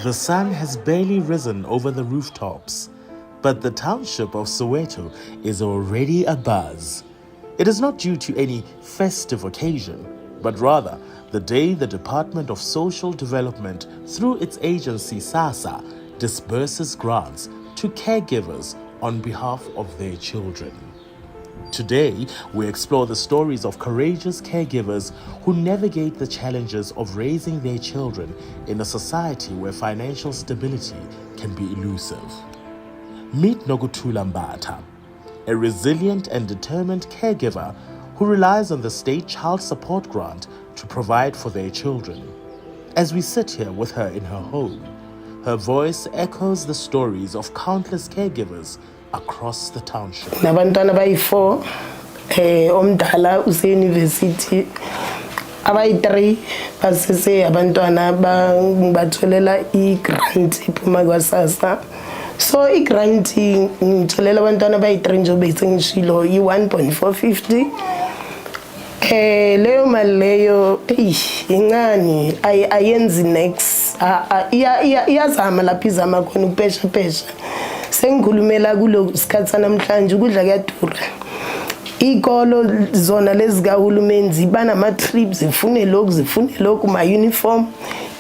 The sun has barely risen over the rooftops, but the township of Soweto is already abuzz. It is not due to any festive occasion, but rather the day the Department of Social Development, through its agency SASSA, disburses grants to caregivers on behalf of their children. Today, we explore the stories of courageous caregivers who navigate the challenges of raising their children in a society where financial stability can be elusive. Meet Nokuthula Mbatha, a resilient and determined caregiver who relies on the state child support grant to provide for their children. As we sit here with her in her home, her voice echoes the stories of countless caregivers across the township. Nabantwana bayi-4 omdala use-university abayi-3 basese abantwana batholela i-grant iphuma kwa-SASSA. So i-grant ngitholela abantwana bayi-3 njengoba sengishilo i-1.450. Leyo mali leyo incane ayenzi next iyazama lapha izama khona ukupesha. Sengikhulumela kulo sikhathi namhlanje ukudla kuyadura. Ikolo zona lezikahulumeni ziba nama-trips zifune lokhu ma-uniform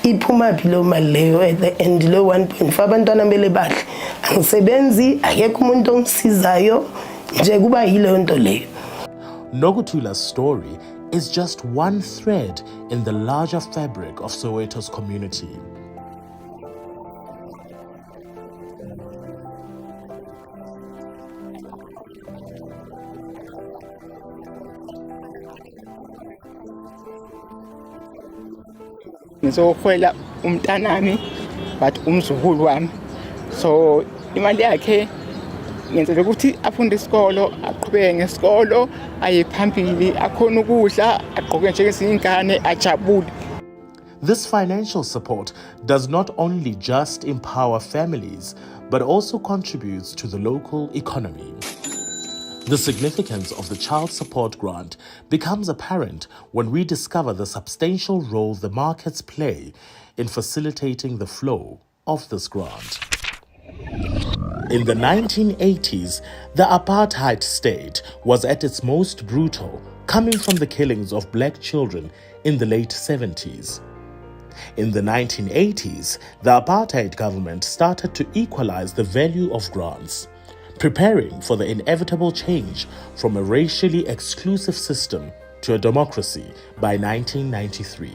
iphuma phi lo mali leyo at the end lo 1.5 abantwana mele bahle angisebenzi akekho umuntu ongisizayo nje kuba yileyo nto leyo. Nokuthula's story is just one thread in the larger fabric of Soweto's community. Ngizokhwela umntanami but umzukulu wami, so imali yakhe ngenzela ukuthi afunde isikolo, aqhubeke ngesikolo, aye phambili, akhona ukudla, agqoke njengezingane, ajabule. This financial support does not only just empower families, but also contributes to the local economy. The significance of the child support grant becomes apparent when we discover the substantial role the markets play in facilitating the flow of this grant. In the 1980s, the apartheid state was at its most brutal, coming from the killings of black children in the late 70s. In the 1980s, the apartheid government started to equalize the value of grants, preparing for the inevitable change from a racially exclusive system to a democracy by 1993.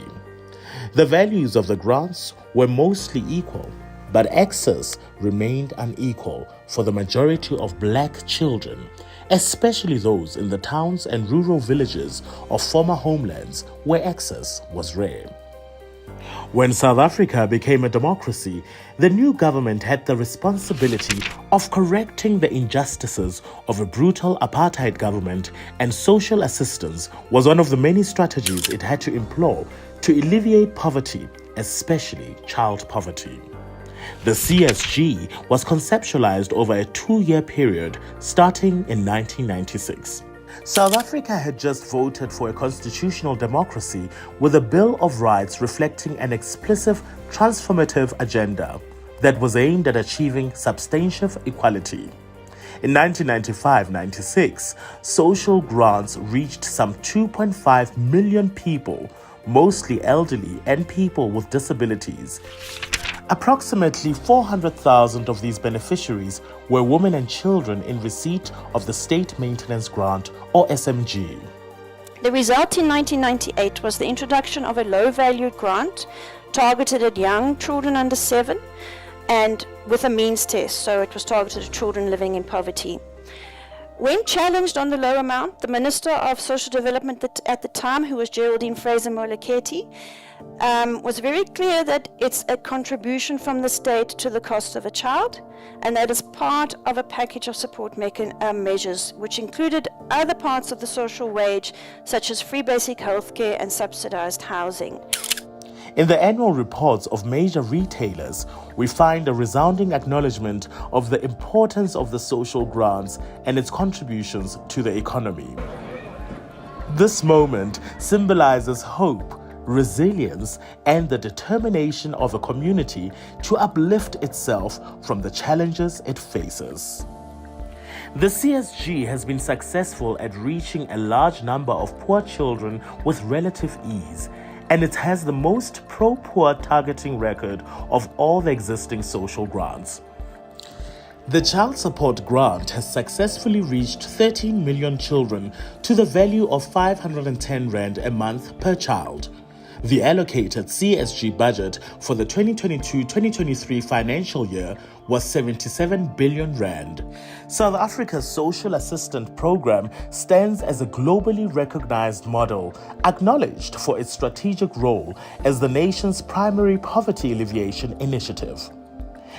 The values of the grants were mostly equal, but access remained unequal for the majority of black children, especially those in the towns and rural villages of former homelands where access was rare. When South Africa became a democracy, the new government had the responsibility of correcting the injustices of a brutal apartheid government, and social assistance was one of the many strategies it had to employ to alleviate poverty, especially child poverty. The CSG was conceptualized over a 2-year period starting in 1996. South Africa had just voted for a constitutional democracy with a Bill of Rights reflecting an explicit transformative agenda that was aimed at achieving substantive equality. In 1995-96, social grants reached some 2.5 million people, mostly elderly and people with disabilities. Approximately 400,000 of these beneficiaries were women and children in receipt of the State Maintenance Grant, or SMG. The result in 1998 was the introduction of a low-valued grant targeted at young children under 7 and with a means test, so it was targeted at children living in poverty. When challenged on the low amount, the Minister of Social Development at the time, who was Geraldine Fraser-Moleketi, was very clear that it's a contribution from the state to the cost of a child, and that is part of a package of support measures, which included other parts of the social wage, such as free basic health care and subsidized housing. In the annual reports of major retailers, we find a resounding acknowledgement of the importance of the social grants and its contributions to the economy. This moment symbolizes hope, resilience, and the determination of a community to uplift itself from the challenges it faces. The CSG has been successful at reaching a large number of poor children with relative ease, and it has the most pro-poor targeting record of all the existing social grants. The Child Support Grant has successfully reached 13 million children to the value of 510 Rand a month per child. The allocated CSG budget for the 2022-2023 financial year was 77 billion Rand. South Africa's Social Assistance Program stands as a globally recognized model, acknowledged for its strategic role as the nation's primary poverty alleviation initiative.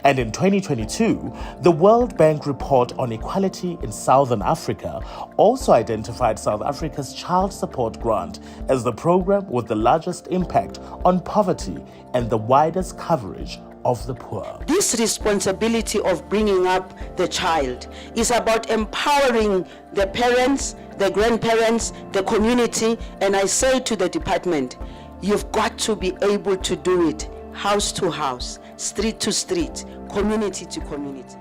And in 2022, the World Bank report on equality in Southern Africa also identified South Africa's Child Support Grant as the program with the largest impact on poverty and the widest coverage of the poor. This responsibility of bringing up the child is about empowering the parents, the grandparents, the community, and I say to the department, you've got to be able to do it house to house, street to street, community to community.